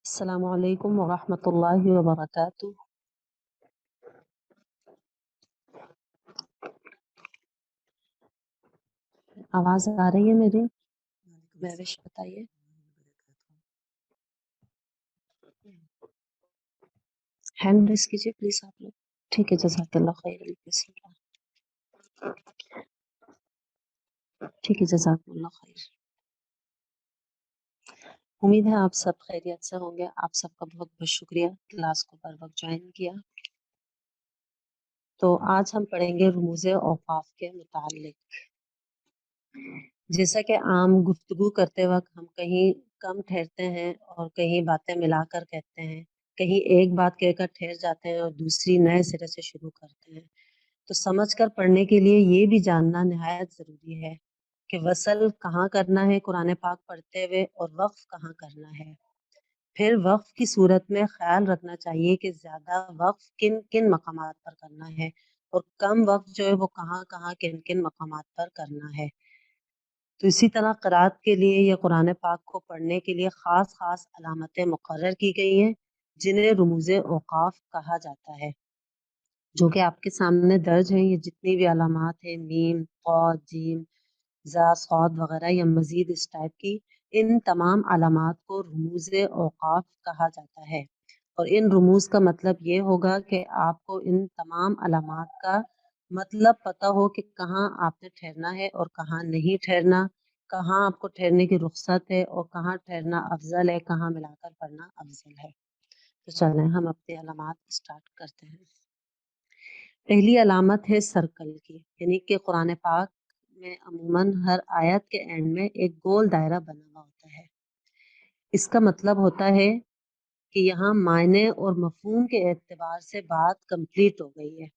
السلام علیکم ورحمۃ اللہ وبرکاتہ۔ آواز آ رہی ہے میری؟ مہوش بتائیے۔ ہینڈ ریس کیجیے پلیز آپ لوگ۔ ٹھیک ہے، جزاک اللہ خیر۔ بسم اللہ۔ ٹھیک ہے، جزاک اللہ خیر۔ امید ہے آپ سب خیریت سے ہوں گے۔ آپ سب کا بہت بہت شکریہ کلاس کو بر وقت جوائن کیا۔ تو آج ہم پڑھیں گے رموز اوقاف کے متعلق۔ جیسا کہ عام گفتگو کرتے وقت ہم کہیں کم ٹھہرتے ہیں اور کہیں باتیں ملا کر کہتے ہیں، کہیں ایک بات کہہ کر ٹھہر جاتے ہیں اور دوسری نئے سرے سے شروع کرتے ہیں، تو سمجھ کر پڑھنے کے لیے یہ بھی جاننا نہایت ضروری ہے کہ وصل کہاں کرنا ہے قرآن پاک پڑھتے ہوئے اور وقف کہاں کرنا ہے۔ پھر وقف کی صورت میں خیال رکھنا چاہیے کہ زیادہ وقف کن کن مقامات پر کرنا ہے اور کم وقف جو ہے وہ کہاں کہاں کن کن مقامات پر کرنا ہے۔ تو اسی طرح قرأت کے لیے یا قرآن پاک کو پڑھنے کے لیے خاص خاص علامتیں مقرر کی گئی ہیں جنہیں رموز اوقاف کہا جاتا ہے، جو کہ آپ کے سامنے درج ہیں۔ یہ جتنی بھی علامات ہیں، میم، قاف، جیم، زا، صاد وغیرہ یا مزید اس ٹائپ کی، ان تمام علامات کو رموز اوقاف کہا جاتا ہے۔ اور ان رموز کا مطلب یہ ہوگا کہ آپ کو ان تمام علامات کا مطلب پتہ ہو کہ کہاں آپ نے ٹھہرنا ہے اور کہاں نہیں ٹھہرنا، کہاں آپ کو ٹھہرنے کی رخصت ہے اور کہاں ٹھہرنا افضل ہے، کہاں ملا کر پڑھنا افضل ہے۔ تو چلیں ہم اپنی علامات اسٹارٹ کرتے ہیں۔ پہلی علامت ہے سرکل کی، یعنی کہ قرآن پاک میں عموماً ہر آیت کے اینڈ میں ایک گول دائرہ بنا ہوا ہوتا ہے۔ اس کا مطلب ہوتا ہے کہ یہاں معنی اور مفہوم کے اعتبار سے بات کمپلیٹ ہو گئی ہے۔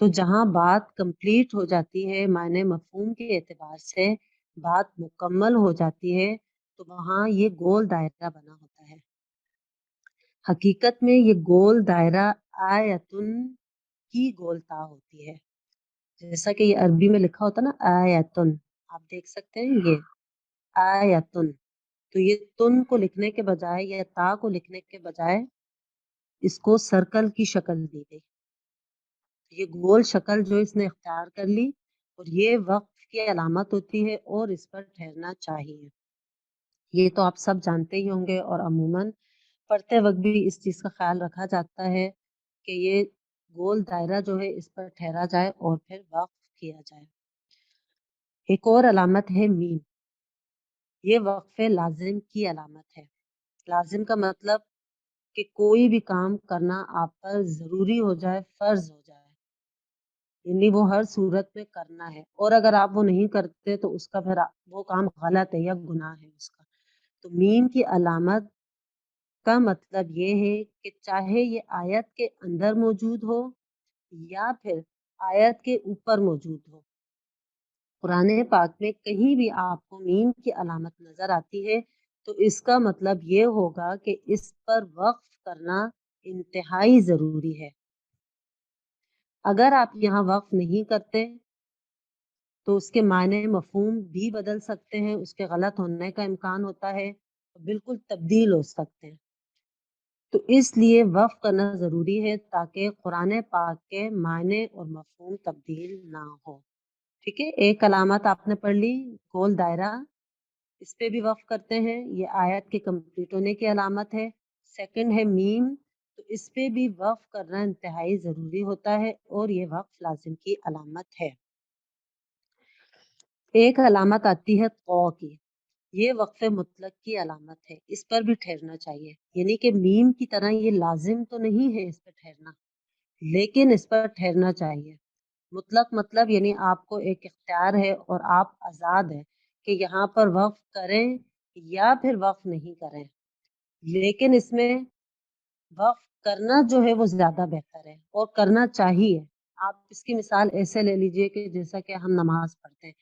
تو جہاں بات کمپلیٹ ہو جاتی ہے، معنی مفہوم کے اعتبار سے بات مکمل ہو جاتی ہے، تو وہاں یہ گول دائرہ بنا ہوتا ہے۔ حقیقت میں یہ گول دائرہ آیتن کی گولتا ہوتی ہے، جیسا کہ یہ عربی میں لکھا ہوتا نا آیتن، آپ دیکھ سکتے ہیں یہ آیتن، تو یہ تن کو لکھنے کے بجائے یا تا کو لکھنے کے بجائے اس کو سرکل کی شکل دی گئی۔ یہ گول شکل جو اس نے اختیار کر لی، اور یہ وقف کی علامت ہوتی ہے اور اس پر ٹھہرنا چاہیے۔ یہ تو آپ سب جانتے ہی ہوں گے، اور عموماً پڑھتے وقت بھی اس چیز کا خیال رکھا جاتا ہے کہ یہ گول دائرہ جو ہے اس پر ٹھہرا جائے اور پھر وقف کیا جائے۔ ایک اور علامت ہے میم۔ یہ وقف لازم کی علامت ہے۔ لازم کا مطلب کہ کوئی بھی کام کرنا آپ پر ضروری ہو جائے، فرض ہو جائے، یعنی وہ ہر صورت میں کرنا ہے، اور اگر آپ وہ نہیں کرتے تو اس کا پھر وہ کام غلط ہے یا گناہ ہے اس کا۔ تو میم کی علامت کا مطلب یہ ہے کہ چاہے یہ آیت کے اندر موجود ہو یا پھر آیت کے اوپر موجود ہو، قرآن پاک میں کہیں بھی آپ کو میم کی علامت نظر آتی ہے تو اس کا مطلب یہ ہوگا کہ اس پر وقف کرنا انتہائی ضروری ہے۔ اگر آپ یہاں وقف نہیں کرتے تو اس کے معنی مفہوم بھی بدل سکتے ہیں، اس کے غلط ہونے کا امکان ہوتا ہے، بالکل تبدیل ہو سکتے ہیں۔ تو اس لیے وقف کرنا ضروری ہے تاکہ قرآن پاک کے معنی اور مفہوم تبدیل نہ ہو۔ ٹھیک ہے، ایک علامت آپ نے پڑھ لی گول دائرہ، اس پہ بھی وقف کرتے ہیں، یہ آیت کے کمپلیٹ ہونے کی علامت ہے۔ سیکنڈ ہے میم، تو اس پہ بھی وقف کرنا انتہائی ضروری ہوتا ہے اور یہ وقف لازم کی علامت ہے۔ ایک علامت آتی ہے قو کی، یہ وقف مطلق کی علامت ہے، اس پر بھی ٹھہرنا چاہیے، یعنی کہ میم کی طرح یہ لازم تو نہیں ہے اس پر ٹھہرنا، لیکن اس پر ٹھہرنا چاہیے۔ مطلق مطلب یعنی آپ کو ایک اختیار ہے اور آپ آزاد ہیں کہ یہاں پر وقف کریں یا پھر وقف نہیں کریں، لیکن اس میں وقف کرنا جو ہے وہ زیادہ بہتر ہے اور کرنا چاہیے۔ آپ اس کی مثال ایسے لے لیجئے کہ جیسا کہ ہم نماز پڑھتے ہیں،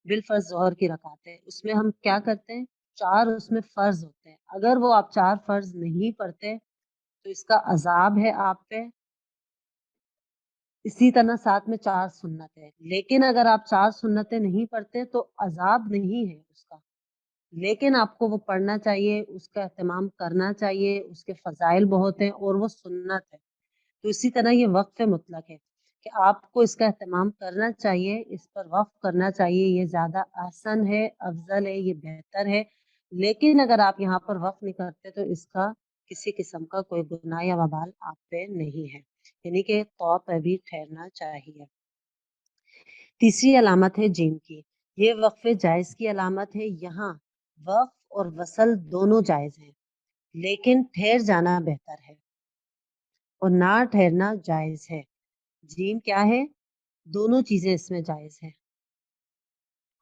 بالفرض ظہر کی رکعت ہے، اس میں ہم کیا کرتے ہیں، 4 اس میں فرض ہوتے ہیں، اگر وہ آپ 4 فرض نہیں پڑھتے تو اس کا عذاب ہے آپ پہ، اسی طرح ساتھ میں 4 سنت ہے، لیکن اگر آپ 4 سنتیں نہیں پڑھتے تو عذاب نہیں ہے اس کا، لیکن آپ کو وہ پڑھنا چاہیے، اس کا اہتمام کرنا چاہیے، اس کے فضائل بہت ہیں اور وہ سنت ہے۔ تو اسی طرح یہ وقف مطلق ہے کہ آپ کو اس کا اہتمام کرنا چاہیے، اس پر وقف کرنا چاہیے، یہ زیادہ آسان ہے، افضل ہے، یہ بہتر ہے۔ لیکن اگر آپ یہاں پر وقف نہیں کرتے تو اس کا کسی قسم کا کوئی گناہ یا وبال آپ پہ نہیں ہے، یعنی کہ طور پہ بھی ٹھہرنا چاہیے۔ تیسری علامت ہے جیم کی، یہ وقف جائز کی علامت ہے۔ یہاں وقف اور وصل دونوں جائز ہیں، لیکن ٹھہر جانا بہتر ہے اور نہ ٹھہرنا جائز ہے۔ جیم کیا ہے؟ دونوں چیزیں اس میں جائز ہے،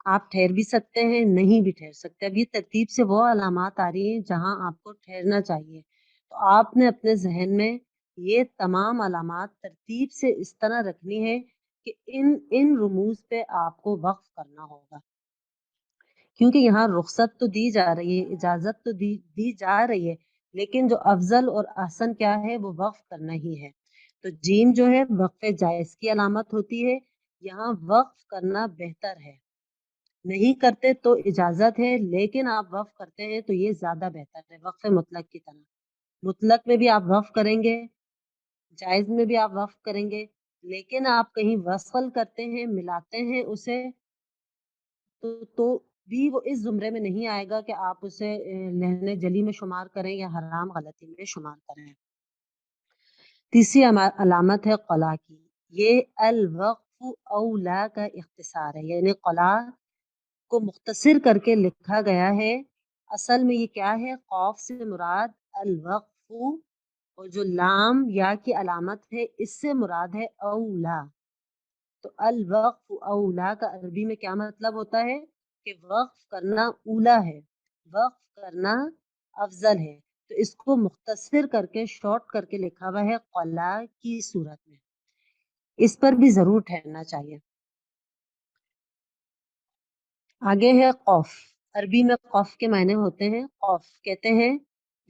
آپ ٹھہر بھی سکتے ہیں، نہیں بھی ٹھہر سکتے۔ اب یہ ترتیب سے وہ علامات آ رہی ہیں جہاں آپ کو ٹھہرنا چاہیے، تو آپ نے اپنے ذہن میں یہ تمام علامات ترتیب سے اس طرح رکھنی ہے کہ ان رموز پہ آپ کو وقف کرنا ہوگا، کیونکہ یہاں رخصت تو دی جا رہی ہے، اجازت تو دی جا رہی ہے، لیکن جو افضل اور احسن کیا ہے وہ وقف کرنا ہی ہے۔ تو جیم جو ہے وقف جائز کی علامت ہوتی ہے، یہاں وقف کرنا بہتر ہے، نہیں کرتے تو اجازت ہے، لیکن آپ وقف کرتے ہیں تو یہ زیادہ بہتر ہے، وقف مطلق کی طرح۔ مطلق میں بھی آپ وقف کریں گے، جائز میں بھی آپ وقف کریں گے، لیکن آپ کہیں وصل کرتے ہیں، ملاتے ہیں اسے، تو بھی وہ اس زمرے میں نہیں آئے گا کہ آپ اسے لہن جلی میں شمار کریں یا حرام غلطی میں شمار کریں۔ تیسری علامت ہے قلا کی، یہ الوقف اولا کا اختصار ہے، یعنی قلا کو مختصر کر کے لکھا گیا ہے۔ اصل میں یہ کیا ہے؟ قوف سے مراد الوقف، اور جو لام یا کی علامت ہے اس سے مراد ہے اولا۔ تو الوقف اولا کا عربی میں کیا مطلب ہوتا ہے؟ کہ وقف کرنا اولا ہے، وقف کرنا افضل ہے۔ تو اس کو مختصر کر کے شارٹ کر کے لکھا ہوا ہے قلا کی صورت میں، اس پر بھی ضرور ٹھہرنا چاہیے۔ آگے ہے قوف، عربی میں قوف کے معنی ہوتے ہیں، قوف کہتے ہیں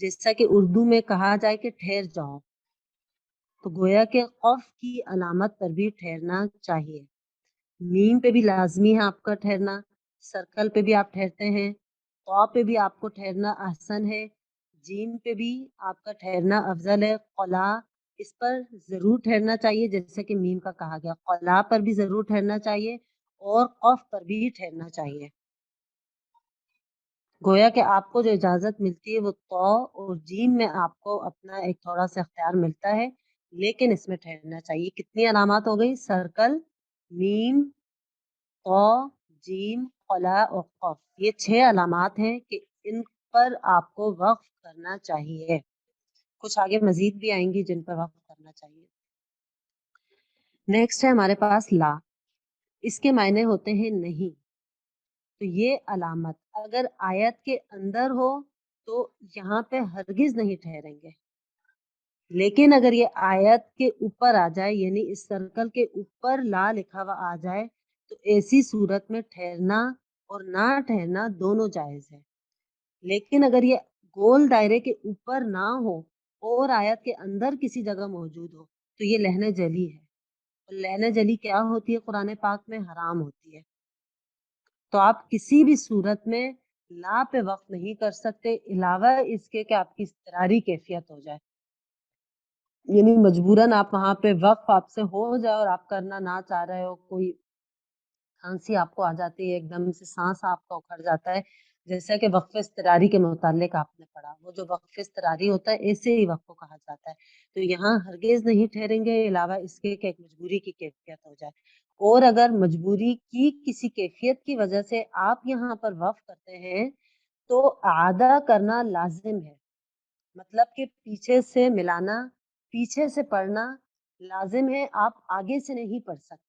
جیسا کہ اردو میں کہا جائے کہ ٹھہر جاؤ، تو گویا کہ قوف کی علامت پر بھی ٹھہرنا چاہیے۔ میم پہ بھی لازمی ہے آپ کا ٹھہرنا، سرکل پہ بھی آپ ٹھہرتے ہیں، قاف پہ بھی آپ کو ٹھہرنا احسن ہے، جیم پہ بھی آپ کا ٹھہرنا افضل ہے، قلا اس پر ضرور ٹھہرنا چاہیے جیسا کہ میم کا کہا گیا، قلا پر بھی ضرور ٹھہرنا چاہیے اور قف پر بھی ٹھہرنا چاہیے۔ گویا کہ آپ کو جو اجازت ملتی ہے وہ تو اور جیم میں آپ کو اپنا ایک تھوڑا سا اختیار ملتا ہے، لیکن اس میں ٹھہرنا چاہیے۔ کتنی علامات ہو گئی؟ سرکل، میم، تو، جیم، قلا اور قف، یہ 6 علامات ہیں کہ ان پر آپ کو وقف کرنا چاہیے۔ کچھ آگے مزید بھی آئیں گی جن پر وقف کرنا چاہیے۔ نیکسٹ ہے ہمارے پاس لا، اس کے معنی ہوتے ہیں نہیں۔ تو یہ علامت اگر آیت کے اندر ہو تو یہاں پہ ہرگز نہیں ٹھہریں گے، لیکن اگر یہ آیت کے اوپر آ جائے، یعنی اس سرکل کے اوپر لا لکھا ہوا آ جائے، تو ایسی صورت میں ٹھہرنا اور نہ ٹھہرنا دونوں جائز ہے۔ لیکن اگر یہ گول دائرے کے اوپر نہ ہو اور آیت کے اندر کسی جگہ موجود ہو تو یہ لہن جلی ہے، اور لہن جلی کیا ہوتی ہے؟ قرآن پاک میں حرام ہوتی ہے۔ تو آپ کسی بھی صورت میں لا پہ وقف نہیں کر سکتے، علاوہ اس کے کہ آپ کی اضطراری کیفیت ہو جائے، یعنی مجبوراً آپ وہاں پہ وقف آپ سے ہو جائے اور آپ کرنا نہ چاہ رہے ہو، کوئی کھانسی آپ کو آ جاتی ہے، ایک دم سے سانس آپ کا اکھڑ جاتا ہے، جیسا کہ وقف اضطراری کے متعلق آپ نے پڑھا، وہ جو وقف اضطراری ہوتا ہے ایسے ہی وقف کو کہا جاتا ہے۔ تو یہاں ہرگز نہیں ٹھہریں گے علاوہ اس کے کہ ایک مجبوری کی کیفیت ہو جائے، اور اگر مجبوری کی کسی کیفیت کی وجہ سے آپ یہاں پر وقف کرتے ہیں تو اعادہ کرنا لازم ہے، مطلب کہ پیچھے سے ملانا، پیچھے سے پڑھنا لازم ہے، آپ آگے سے نہیں پڑھ سکتے۔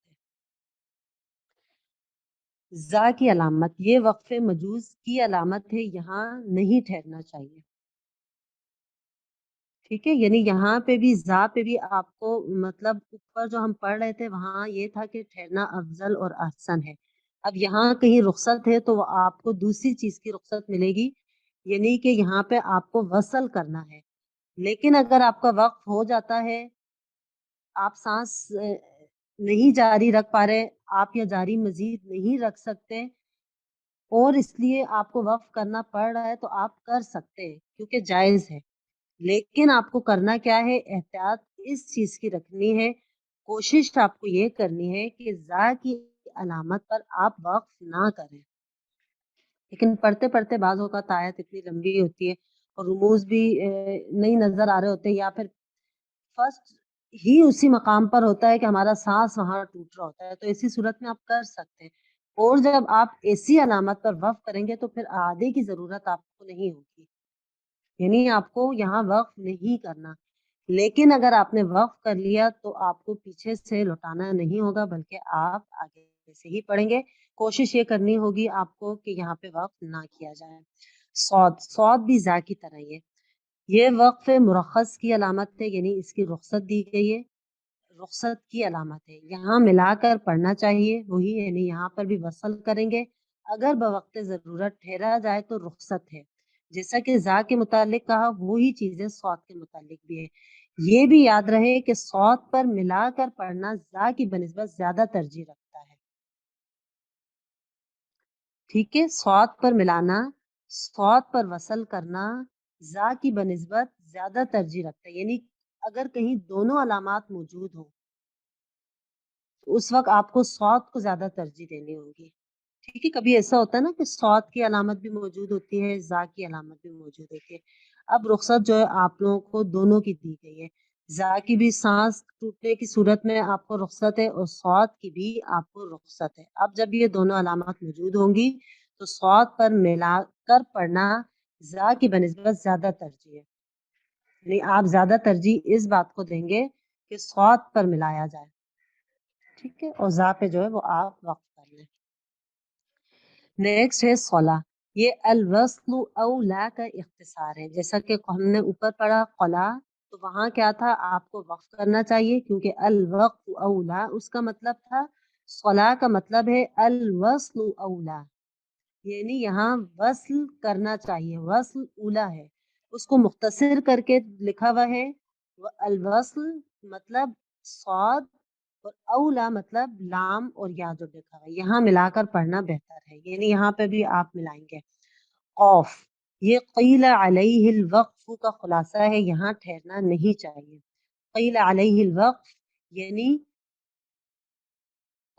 زا کی علامت، یہ وقف مجوز کی علامت ہے، یہاں نہیں ٹھہرنا چاہیے، ٹھیک ہے، یعنی یہاں پہ بھی زا پہ بھی آپ کو مطلب اوپر جو ہم پڑھ رہے تھے وہاں یہ تھا کہ ٹھہرنا افضل اور احسن ہے، اب یہاں کہیں رخصت ہے تو آپ کو دوسری چیز کی رخصت ملے گی، یعنی کہ یہاں پہ آپ کو وصل کرنا ہے، لیکن اگر آپ کا وقف ہو جاتا ہے، آپ سانس نہیں جاری رکھ پا رہے، آپ یا جاری مزید نہیں رکھ سکتے، اور اس لیے آپ کو وقف کرنا پڑ رہا ہے تو آپ کر سکتے ہیں کیونکہ جائز ہے، لیکن آپ کو کرنا کیا ہے، احتیاط اس چیز کی رکھنی ہے، کوشش آپ کو یہ کرنی ہے کہ ذا کی علامت پر آپ وقف نہ کریں۔ لیکن پڑھتے پڑھتے بعض اوقات آیت اتنی لمبی ہوتی ہے اور رموز بھی نہیں نظر آ رہے ہوتے، یا پھر فرسٹ ہی اسی مقام پر ہوتا ہے کہ ہمارا سانس وہاں ٹوٹ رہا ہوتا ہے، تو ایسی صورت میں آپ کر سکتے ہیں۔ اور جب آپ ایسی علامت پر وقف کریں گے تو پھر آدھے کی ضرورت آپ کو نہیں ہوگی، یعنی آپ کو یہاں وقف نہیں کرنا۔ لیکن اگر آپ نے وقف کر لیا تو آپ کو پیچھے سے لوٹانا نہیں ہوگا، بلکہ آپ آگے سے ہی پڑھیں گے۔ کوشش یہ کرنی ہوگی آپ کو کہ یہاں پہ وقف نہ کیا جائے۔ صاد بھی زا کی طرح ہی ہے، یہ وقف مرخص کی علامت ہے، یعنی اس کی رخصت دی گئی ہے، رخصت کی علامت ہے، یہاں ملا کر پڑھنا چاہیے وہی، یعنی یہاں پر بھی وصل کریں گے۔ اگر بوقت ضرورت ٹھہرا جائے تو رخصت ہے، جیسا کہ زا کے متعلق کہا وہی چیزیں صاد کے متعلق بھی ہے۔ یہ بھی یاد رہے کہ صاد پر ملا کر پڑھنا زا کی بنسبت زیادہ ترجیح رکھتا ہے، ٹھیک ہے، صاد پر ملانا، صاد پر وصل کرنا زا کی بنسبت زیادہ ترجیح رکھتا ہے، یعنی اگر کہیں دونوں علامات موجود ہوں تو اس وقت آپ کو صاد کو زیادہ ترجیح دینی ہوگی، ٹھیک ہے۔ کبھی ایسا ہوتا ہے نا کہ صاد کی علامت بھی موجود ہوتی ہے، زا کی علامت بھی موجود ہوتی ہے۔ اب رخصت جو ہے آپ لوگوں کو دونوں کی دی گئی ہے، زا کی بھی سانس ٹوٹنے کی صورت میں آپ کو رخصت ہے اور صاد کی بھی آپ کو رخصت ہے۔ اب جب یہ دونوں علامات موجود ہوں گی تو صاد پر ملا کر پڑھنا زا کی بنسبت زیادہ ترجیح ہے، یعنی آپ زیادہ ترجیح اس بات کو دیں گے کہ صاد پر ملایا جائے، ٹھیک ہے، اور زا پہ جو ہے وہ آپ وقف کر لیں۔ نیکسٹ ہے صلا، یہ الوصل اولا کا اختصار ہے، جیسا کہ ہم نے اوپر پڑھا قلا، تو وہاں کیا تھا، آپ کو وقف کرنا چاہیے کیونکہ الوقت اولا اس کا مطلب تھا، صلا کا مطلب ہے الوصل اولا، یعنی یہاں وصل کرنا چاہیے، وصل اولا ہے، اس کو مختصر کر کے لکھا ہوا ہے، الوصل مطلب صاد اور اولا مطلب لام اور یا جو لکھا ہے، یہاں ملا کر پڑھنا بہتر ہے، یعنی یہاں پہ بھی آپ ملائیں گے۔ قوف، یہ قیل علیہ الوقف کا خلاصہ ہے، یہاں ٹھہرنا نہیں چاہیے۔ قیل علیہ الوقف یعنی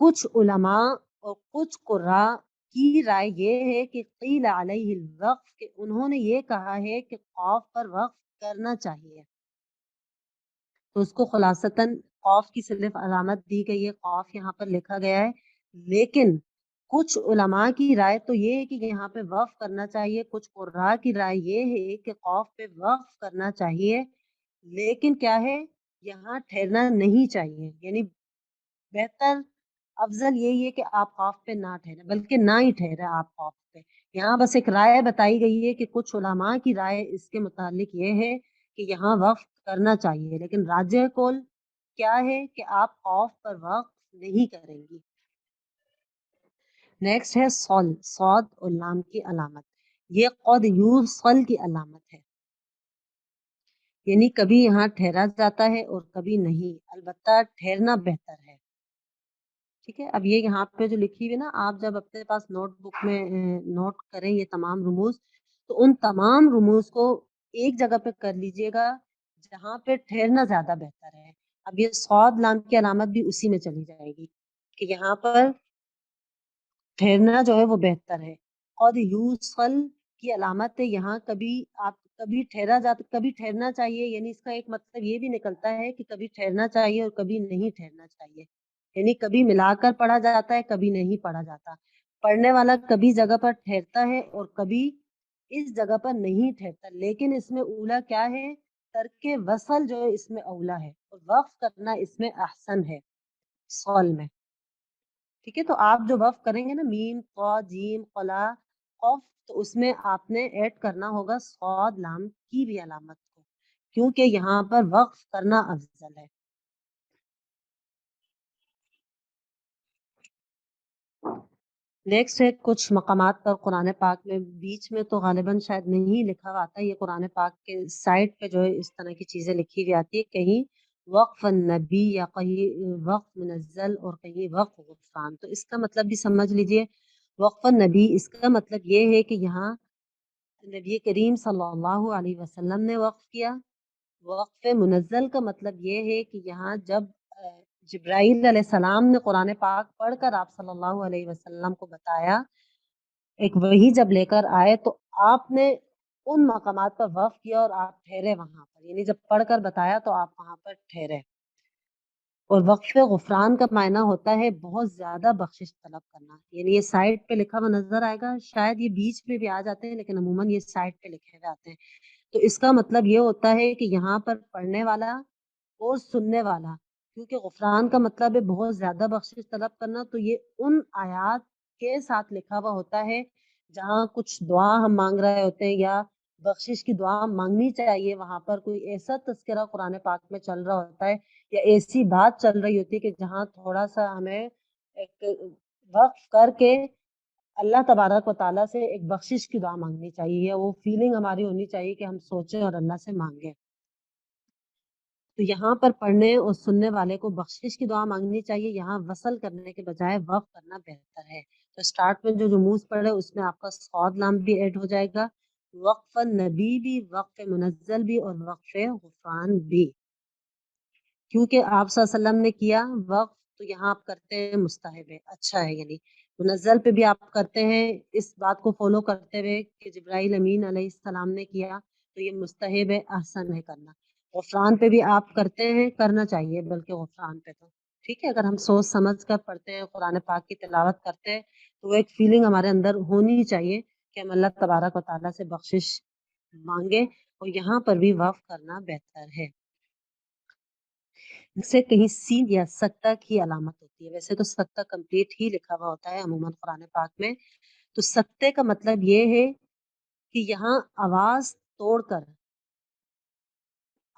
کچھ علماء اور کچھ قراء کی رائے یہ ہے کہ قیل علیہ الوقف، کہ انہوں نے یہ کہا ہے کہ قوف پر وقف کرنا چاہیے، تو اس کو خلاصتاً قوف کی صرف علامت دی گئی ہے، قوف یہاں پر لکھا گیا ہے، لیکن کچھ علماء کی رائے تو یہ ہے کہ یہاں پہ وقف کرنا چاہیے، کچھ قراء کی رائے یہ ہے کہ قوف پہ وقف کرنا چاہیے، لیکن کیا ہے، یہاں ٹھہرنا نہیں چاہیے، یعنی بہتر افضل یہی ہے کہ آپ قوف پہ نہ ٹھہرے، بلکہ نہ ہی ٹھہرے آپ قوف پہ۔ یہاں بس ایک رائے بتائی گئی ہے کہ کچھ علماء کی رائے اس کے متعلق یہ ہے کہ یہاں وقف کرنا چاہیے، لیکن راجح قول کیا ہے کہ آپ قوف پر وقف نہیں کریں گی۔ نیکسٹ ہے صل، صاد اور لام کی علامت، یہ قد یوصل کی علامت ہے، یعنی کبھی یہاں ٹھہرا جاتا ہے اور کبھی نہیں، البتہ ٹھہرنا بہتر ہے، ٹھیک ہے۔ اب یہ یہاں پہ جو لکھی ہوئی نا، آپ جب اپنے پاس نوٹ بک میں نوٹ کریں یہ تمام رموز، تو ان تمام رموز کو ایک جگہ پہ کر لیجئے گا جہاں پہ ٹھہرنا زیادہ بہتر ہے۔ اب یہ صاد لام کی علامت بھی اسی میں چلی جائے گی کہ یہاں پر ٹھہرنا جو ہے وہ بہتر ہے۔ قد یوصل کی علامت ہے، یہاں کبھی آپ کبھی ٹھہرا جاتا، کبھی ٹھہرنا چاہیے، یعنی اس کا ایک مطلب یہ بھی نکلتا ہے کہ کبھی ٹھہرنا چاہیے اور کبھی نہیں ٹھہرنا چاہیے، یعنی کبھی ملا کر پڑھا جاتا ہے کبھی نہیں پڑھا جاتا، پڑھنے والا کبھی جگہ پر ٹھہرتا ہے اور کبھی اس جگہ پر نہیں ٹھہرتا، لیکن اس میں اولا کیا ہے، ترک وصل جو ہے اس میں اولا ہے اور وقف کرنا اس میں احسن ہے صول میں، ٹھیک ہے۔ تو آپ جو وقف کریں گے نا، میم قا جیم قلا قف، تو اس میں آپ نے ایڈ کرنا ہوگا صاد لام کی بھی علامت کو، کیونکہ یہاں پر وقف کرنا افضل ہے۔ نیکسٹ ہے کچھ مقامات پر قرآن پاک میں بیچ میں تو غالباً شاید نہیں لکھا ہوا آتا، یہ قرآن پاک کے سائڈ پہ جو ہے اس طرح کی چیزیں لکھی ہوئی آتی ہے، کہیں وقف النبی یا کہیں وقف منزل اور کہیں وقف غفران، تو اس کا مطلب بھی سمجھ لیجئے، وقف نبی اس کا مطلب یہ ہے کہ یہاں نبی کریم صلی اللہ علیہ وسلم نے وقف کیا. وقف منزل کا مطلب یہ ہے کہ یہاں جب جبرائیل علیہ السلام نے قرآن پاک پڑھ کر آپ صلی اللہ علیہ وسلم کو بتایا، ایک وحی جب لے کر آئے تو آپ نے ان مقامات پر وقف کیا اور آپ ٹھہرے وہاں پر، یعنی جب پڑھ کر بتایا تو آپ وہاں پر ٹھہرے. اور وقف غفران کا معنی ہوتا ہے بہت زیادہ بخشش طلب کرنا. یعنی یہ سائٹ پہ لکھا ہوا نظر آئے گا، شاید یہ بیچ میں بھی آ جاتے ہیں لیکن عموماً یہ سائٹ پہ لکھے ہوئے آتے ہیں. تو اس کا مطلب یہ ہوتا ہے کہ یہاں پر پڑھنے والا اور سننے والا، کیونکہ غفران کا مطلب ہے بہت زیادہ بخشش طلب کرنا، تو یہ ان آیات کے ساتھ لکھا ہوا ہوتا ہے جہاں کچھ دعا ہم مانگ رہے ہوتے ہیں یا بخشش کی دعا مانگنی چاہیے، وہاں پر کوئی ایسا تذکرہ قرآن پاک میں چل رہا ہوتا ہے یا ایسی بات چل رہی ہوتی ہے کہ جہاں تھوڑا سا ہمیں ایک وقف کر کے اللہ تبارک و تعالیٰ سے ایک بخشش کی دعا مانگنی چاہیے، وہ فیلنگ ہماری ہونی چاہیے کہ ہم سوچیں اور اللہ سے مانگیں. تو یہاں پر پڑھنے اور سننے والے کو بخشش کی دعا مانگنی چاہیے، یہاں وصل کرنے کے بجائے وقف کرنا بہتر ہے. تو سٹارٹ میں جو رموز پڑھے اس میں آپ کا صاد لام بھی ایڈ ہو جائے گا، وقف نبی بھی، وقف منزل بھی اور وقف غفران بھی. کیونکہ آپ صلی اللہ علیہ وسلم نے کیا وقف تو یہاں آپ کرتے ہیں مستحب ہے، اچھا ہے. یعنی منزل پہ بھی آپ کرتے ہیں اس بات کو فالو کرتے ہوئے کہ جبرائیل امین علیہ السلام نے کیا تو یہ مستحب ہے، احسن ہے کرنا. غفران پہ بھی آپ کرتے ہیں، کرنا چاہیے بلکہ غفران پہ تو ٹھیک ہے. اگر ہم سوچ سمجھ کر پڑھتے ہیں، قرآن پاک کی تلاوت کرتے ہیں تو وہ ایک فیلنگ ہمارے اندر ہونی چاہیے کہ ہم اللہ تبارک و تعالیٰ سے بخشش مانگے، اور یہاں پر بھی وقف کرنا بہتر ہے. سے کہیں سین یا سکتہ کی علامت ہوتی ہے. ویسے تو سکتہ کمپلیٹ ہی لکھا ہوا ہوتا ہے عموماً قرآن پاک میں. تو سکتے کا مطلب یہ ہے کہ یہاں آواز توڑ کر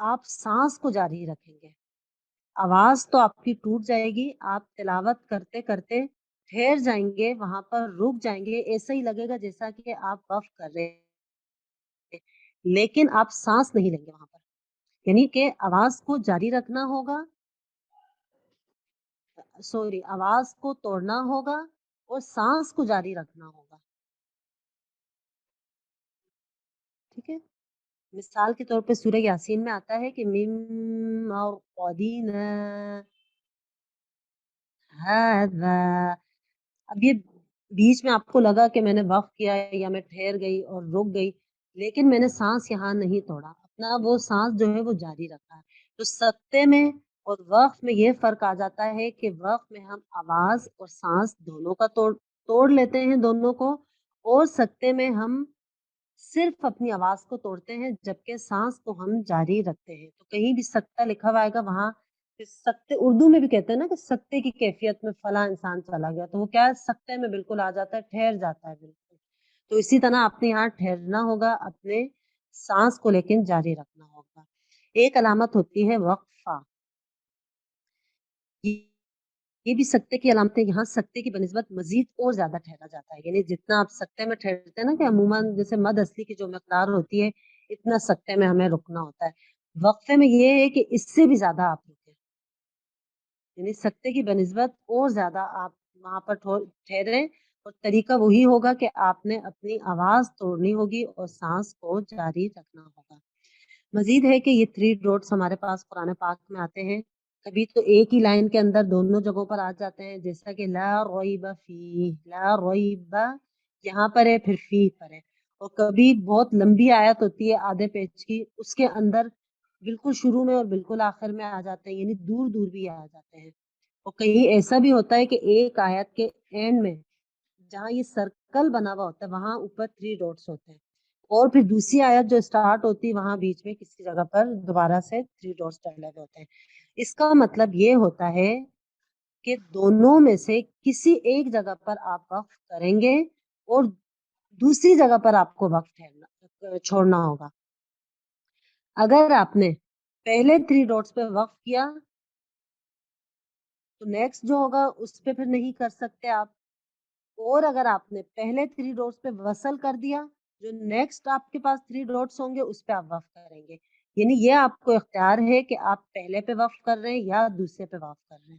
آپ سانس کو جاری رکھیں گے. آواز تو آپ کی ٹوٹ جائے گی، آپ تلاوت کرتے کرتے ٹھہر جائیں گے، وہاں پر رک جائیں گے، ایسا ہی لگے گا جیسا کہ آپ وقف کر رہے ہیں، لیکن آپ سانس نہیں لیں گے وہاں پر. یعنی کہ آواز کو جاری رکھنا ہوگا، آواز کو توڑنا ہوگا اور سانس کو جاری رکھنا ہوگا. ٹھیک ہے. مثال کے طور پہ سورہ یاسین میں آتا ہے کہ مم اور قدین ہذا. اب یہ بیچ میں آپ کو لگا کہ میں نے وقف کیا یا میں ٹھہر گئی اور رک گئی، لیکن میں نے سانس یہاں نہیں توڑا، اپنا وہ سانس جو ہے وہ جاری رکھا ہے. تو سکتے میں اور وقف میں یہ فرق آ جاتا ہے کہ وقف میں ہم آواز اور سانس دونوں کا توڑ لیتے ہیں دونوں کو، اور سکتے میں ہم صرف اپنی آواز کو توڑتے ہیں جبکہ سانس کو ہم جاری رکھتے ہیں. تو کہیں بھی سکتہ لکھا ہوا آئے گا وہاں سکتے، اردو میں بھی کہتے ہیں نا کہ سکتے کی کیفیت میں فلاں انسان چلا گیا، تو وہ کیا ہے سکتے میں بالکل آ جاتا ہے، ٹھہر جاتا ہے بالکل. تو اسی طرح اپنے یہاں ٹھہرنا ہوگا، اپنے سانس کو لیکن جاری رکھنا ہوگا. ایک علامت ہوتی ہے وقفہ، یہ بھی سکتے کی علامت ہے. یہاں سکتے کی بنسبت مزید اور زیادہ ٹھہرا جاتا ہے. یعنی جتنا آپ سکتے میں ٹھہرتے ہیں نا کہ عموماً جیسے مد اصلی کی جو مقدار ہوتی ہے اتنا سکتے میں ہمیں رکنا ہوتا ہے، وقفے میں یہ ہے کہ اس سے بھی زیادہ آپ رکیں. یعنی سکتے کی بنسبت اور زیادہ آپ وہاں پر ٹھہریں، اور طریقہ وہی ہوگا کہ آپ نے اپنی آواز توڑنی ہوگی اور سانس کو جاری رکھنا ہوگا. مزید ہے کہ یہ 3 ڈاٹس ہمارے پاس قرآن پاک میں آتے ہیں، کبھی تو ایک ہی لائن کے اندر دونوں جگہوں پر آ جاتے ہیں، جیسا کہ لا ریب فیہ، لا ریب یہاں پر ہے پھر فیہ پر ہے. اور کبھی بہت لمبی آیت ہوتی ہے آدھے پیج کی، اس کے اندر بالکل شروع میں اور بالکل آخر میں آ جاتے ہیں، یعنی دور دور بھی آ جاتے ہیں. اور کہیں ایسا بھی ہوتا ہے کہ ایک آیت کے اینڈ میں جہاں یہ سرکل بنا ہوا ہوتا ہے وہاں اوپر 3 ڈاٹس ہوتے ہیں، اور پھر دوسری آیت جو اسٹارٹ ہوتی ہے وہاں بیچ میں کسی جگہ پر دوبارہ سے 3 ڈاٹس ڈالے ہوئے ہوتے ہیں. اس کا مطلب یہ ہوتا ہے کہ دونوں میں سے کسی ایک جگہ پر آپ وقف کریں گے اور دوسری جگہ پر آپ کو وقف چھوڑنا ہوگا. اگر آپ نے پہلے 3 ڈاٹس پہ وقف کیا تو نیکسٹ جو ہوگا اس پہ پھر نہیں کر سکتے آپ، اور اگر آپ نے پہلے 3 ڈاٹس پہ وصل کر دیا جو نیکسٹ آپ کے پاس 3 ڈاٹس ہوں گے اس پہ آپ وقف کریں گے. یعنی یہ آپ کو اختیار ہے کہ آپ پہلے پہ وقف کر رہے ہیں یا دوسرے پہ وقف کر رہے ہیں.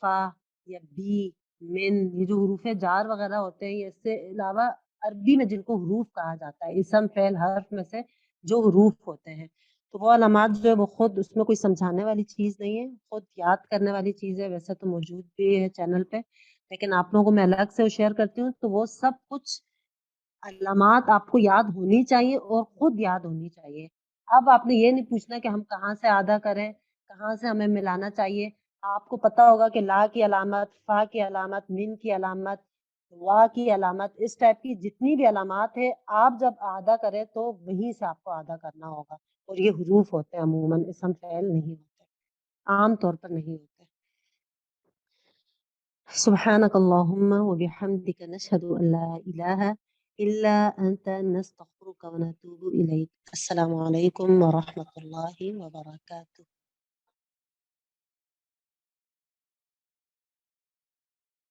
فا یا بی، من، یہ جو حروف جار وغیرہ ہوتے ہیں، یہ اس سے علاوہ عربی میں جن کو حروف کہا جاتا ہے، اسم فعل حرف میں سے جو حروف ہوتے ہیں، تو وہ علامات جو ہے وہ خود اس میں کوئی سمجھانے والی چیز نہیں ہے، خود یاد کرنے والی چیز ہے. ویسے تو موجود بھی ہے چینل پہ، لیکن آپ لوگوں کو میں الگ سے شیئر کرتی ہوں. تو وہ سب کچھ علامات آپ کو یاد ہونی چاہیے اور خود یاد ہونی چاہیے. اب آپ نے یہ نہیں پوچھنا کہ ہم کہاں سے آدھا کریں، کہاں سے ہمیں ملانا چاہیے. آپ کو پتا ہوگا کہ لا کی علامت، فا کی علامت، من کی علامت، وا کی علامت، اس ٹائپ کی جتنی بھی علامات ہے، آپ جب آدھا کریں تو وہیں سے آپ کو آدھا کرنا ہوگا. اور یہ حروف ہوتے ہیں، عموماً اسم فعل نہیں ہوتے، عام طور پر نہیں ہوتے. سبحانك اللهم وبحمدك نشهد أن لا إله إلا أنت نستغفرك ونتوب إليك. السلام عليكم ورحمة الله وبركاته.